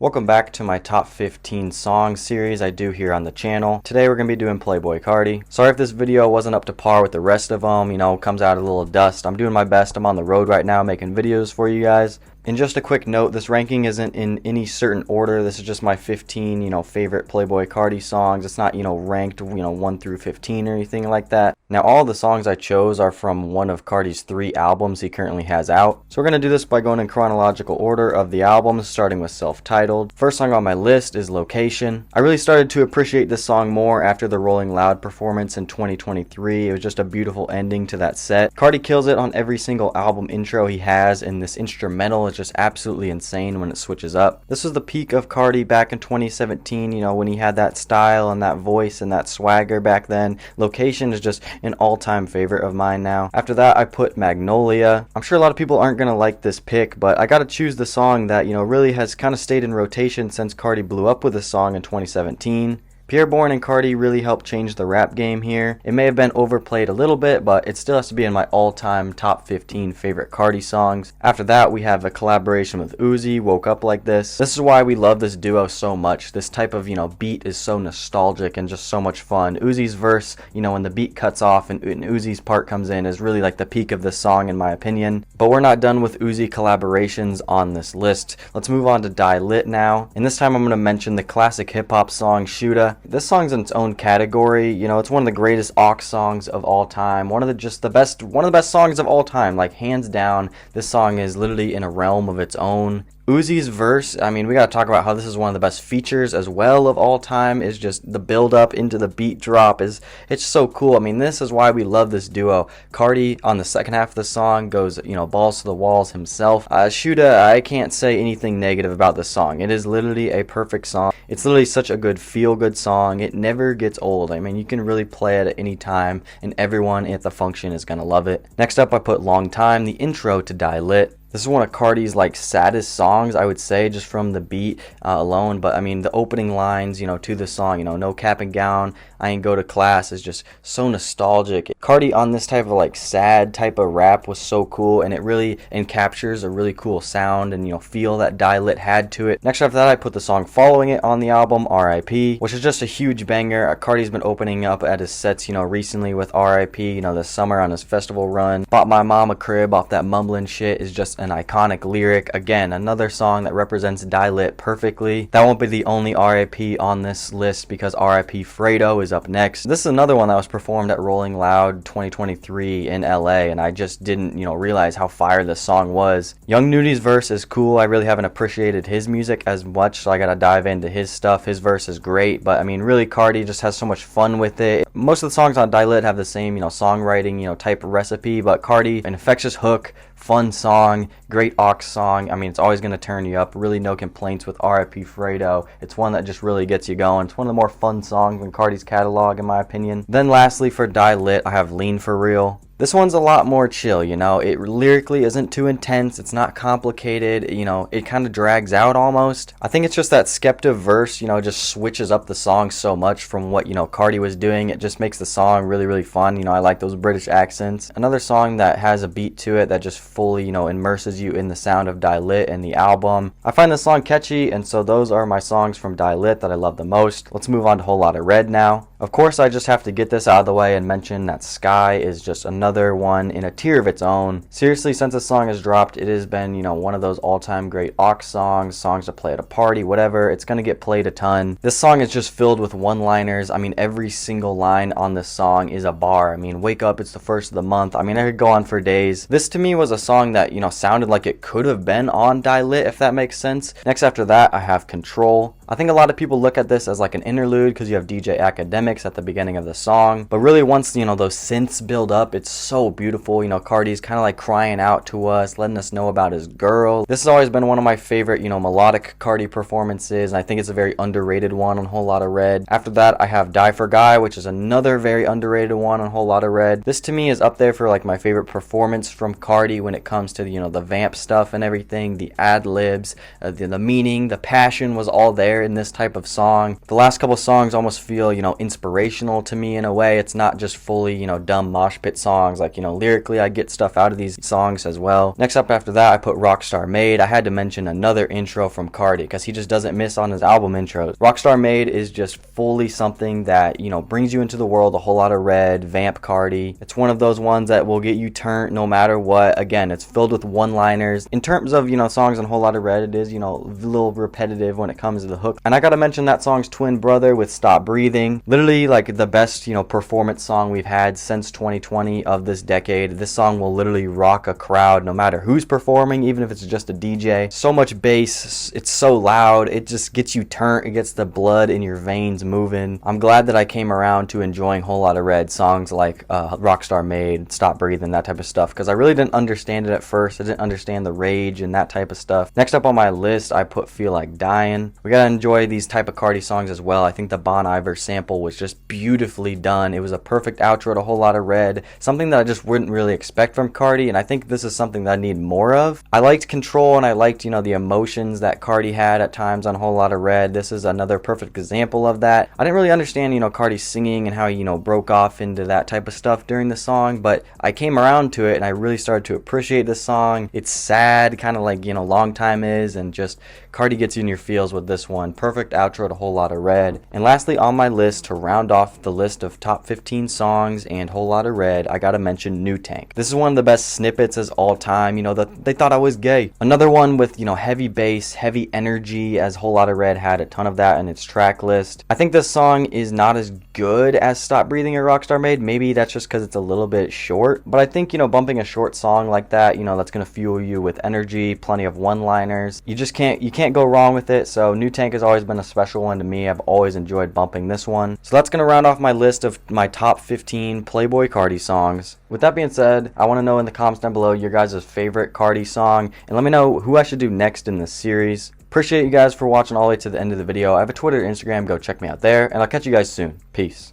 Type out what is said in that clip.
Welcome back to my top 15 songs series I do here on the channel. Today we're going to be doing Playboi Carti. Sorry if this video wasn't up to par with the rest of them, comes out a little dust. I'm doing my best. I'm on the road right now making videos for you guys. And just a quick note, this ranking isn't in any certain order. This is just my 15, favorite Playboi Carti songs. It's not, ranked, 1 through 15 or anything like that. Now, all the songs I chose are from one of Carti's 3 albums he currently has out. So we're going to do this by going in chronological order of the albums, starting with Selftitled. First song on my list is Location. I really started to appreciate this song more after the Rolling Loud performance in 2023. It was just a beautiful ending to that set. Carti kills it on every single album intro he has, and this instrumental is just absolutely insane when it switches up. This was the peak of Carti back in 2017, when he had that style and that voice and that swagger back then. Location is just an all-time favorite of mine now. After that, I put Magnolia. I'm sure a lot of people aren't going to like this pick, but I got to choose the song that, really has kind of stayed in rotation since Carti blew up with this song in 2017. Pierre Bourne and Carti really helped change the rap game here. It may have been overplayed a little bit, but it still has to be in my all-time top 15 favorite Carti songs. After that, we have a collaboration with Uzi, Woke Up Like This. This is why we love this duo so much. This type of, beat is so nostalgic and just so much fun. Uzi's verse, when the beat cuts off and Uzi's part comes in is really like the peak of this song in my opinion. But we're not done with Uzi collaborations on this list. Let's move on to Die Lit now. And this time I'm going to mention the classic hip-hop song, Shoota. This song's in its own category. It's one of the greatest aux songs of all time. One of the best songs of all time. Like, hands down, this song is literally in a realm of its own. Uzi's verse, we gotta talk about how this is one of the best features as well of all time, is just the build up into the beat drop it's so cool. This is why we love this duo. Carti on the second half of the song goes, balls to the walls himself. Shoota, I can't say anything negative about this song. It is literally a perfect song. It's literally such a good feel-good song. It never gets old. You can really play it at any time and everyone at the function is gonna love it. Next up, I put Long Time, the intro to Die Lit. This is one of Carti's saddest songs, I would say, just from the beat alone. But the opening lines, to the song, no cap and gown, I ain't go to class, is just so nostalgic. Carti on this type of sad type of rap was so cool, and it really captures a really cool sound and feel that Die Lit had to it. Next after that, I put the song following it on the album, R.I.P., which is just a huge banger. Carti's been opening up at his sets, recently with R.I.P., this summer on his festival run. Bought my mom a crib off that mumbling shit is just an iconic lyric. Again, another song that represents Die Lit perfectly. That won't be the only R.I.P. on this list because R.I.P. Fredo is up next. This is another one that was performed at Rolling Loud 2023 in LA, and I just didn't, realize how fire this song was. Young Nudy's verse is cool. I really haven't appreciated his music as much, so I gotta dive into his stuff. His verse is great, but really Carti just has so much fun with it. Most of the songs on Die Lit have the same, songwriting, type of recipe, but Carti, an infectious hook, fun song, great aux song. It's always going to turn you up. Really no complaints with R.I.P. Fredo. It's one that just really gets you going. It's one of the more fun songs in Carti's catalog, in my opinion. Then lastly, for Die Lit, I have Lean For Real. This one's a lot more chill, it lyrically isn't too intense, it's not complicated, it kind of drags out almost. I think it's just that Skepta verse, just switches up the song so much from what, Carti was doing. It just makes the song really, really fun. I like those British accents. Another song that has a beat to it that just fully, immerses you in the sound of Die Lit and the album. I find this song catchy, and so those are my songs from Die Lit that I love the most. Let's move on to Whole Lotta Red now. Of course, I just have to get this out of the way and mention that Sky is just another one in a tier of its own. Seriously, since this song has dropped, it has been, one of those all-time great aux songs to play at a party, whatever. It's gonna get played a ton. This song is just filled with one-liners. Every single line on this song is a bar. Wake up, it's the first of the month. I could go on for days. This to me was a song that, sounded like it could have been on Die Lit, if that makes sense. Next after that, I have Control. I think a lot of people look at this as like an interlude because you have DJ Academics at the beginning of the song. But really once, those synths build up, it's so beautiful. Carti's kind of crying out to us, letting us know about his girl. This has always been one of my favorite, melodic Carti performances. And I think it's a very underrated one on Whole Lotta Red. After that, I have Die For Guy, which is another very underrated one on Whole Lotta Red. This to me is up there for my favorite performance from Carti when it comes to, the vamp stuff and everything, the ad-libs, the meaning, the passion was all there in this type of song. The last couple songs almost feel, inspirational to me in a way. It's not just fully, you know, dumb mosh pit songs. Like, you know, lyrically I get stuff out of these songs as well. Next up after that, I put Rockstar Made. I had to mention another intro from Carti because he just doesn't miss on his album intros. Rockstar Made is just fully something that, you know, brings you into the world. A Whole Lot of Red, Vamp Carti. It's one of those ones that will get you turned no matter what. Again, it's filled with one-liners. In terms of, you know, songs on Whole Lot of Red, it is, you know, a little repetitive when it comes to the hook. And I gotta mention that song's twin brother with Stop Breathing. Literally like the best, you know, performance song we've had since 2020 of this decade. This song will literally rock a crowd no matter who's performing, even if it's just a DJ. So much bass, it's so loud, it just gets you turned, it gets the blood in your veins moving. I'm glad that I came around to enjoying Whole Lot of Red, songs like Rockstar Made, Stop Breathing, that type of stuff, because I really didn't understand it at first. I didn't understand the rage and that type of stuff. Next up on my list, I put Feel Like Dying. We gotta enjoy these type of Carti songs as well. I think the Bon Iver sample was just beautifully done. It was a perfect outro to Whole Lot of Red, something that I just wouldn't really expect from Carti, and I think this is something that I need more of. I liked Control, and I liked, you know, the emotions that Carti had at times on Whole Lot of Red. This is another perfect example of that. I didn't really understand, you know, Carti's singing and how he, you know, broke off into that type of stuff during the song, but I came around to it and I really started to appreciate this song. It's sad, kind of like, you know, Long Time is, and just Carti gets you in your feels with this one. Perfect outro to Whole Lot of Red. And lastly on my list, to round off the list of top 15 songs and Whole Lot of Red, I gotta mention New Tank. This is one of the best snippets as all time. You know, they thought I was gay. Another one with, you know, heavy bass, heavy energy, as Whole Lot of Red had a ton of that in its track list. I think this song is not as good as Stop Breathing or Rockstar Made. Maybe that's just because it's a little bit short, but I think, you know, bumping a short song like that, you know, that's gonna fuel you with energy, plenty of one-liners. You can't go wrong with it. So New Tank has always been a special one to me. I've always enjoyed bumping this one. So that's gonna round off my list of my top 15 Playboi Carti songs. With that being said, I want to know in the comments down below your guys' favorite Carti song, and let me know who I should do next in this series. Appreciate you guys for watching all the way to the end of the video. I have a Twitter, Instagram, go check me out there, and I'll catch you guys soon. Peace.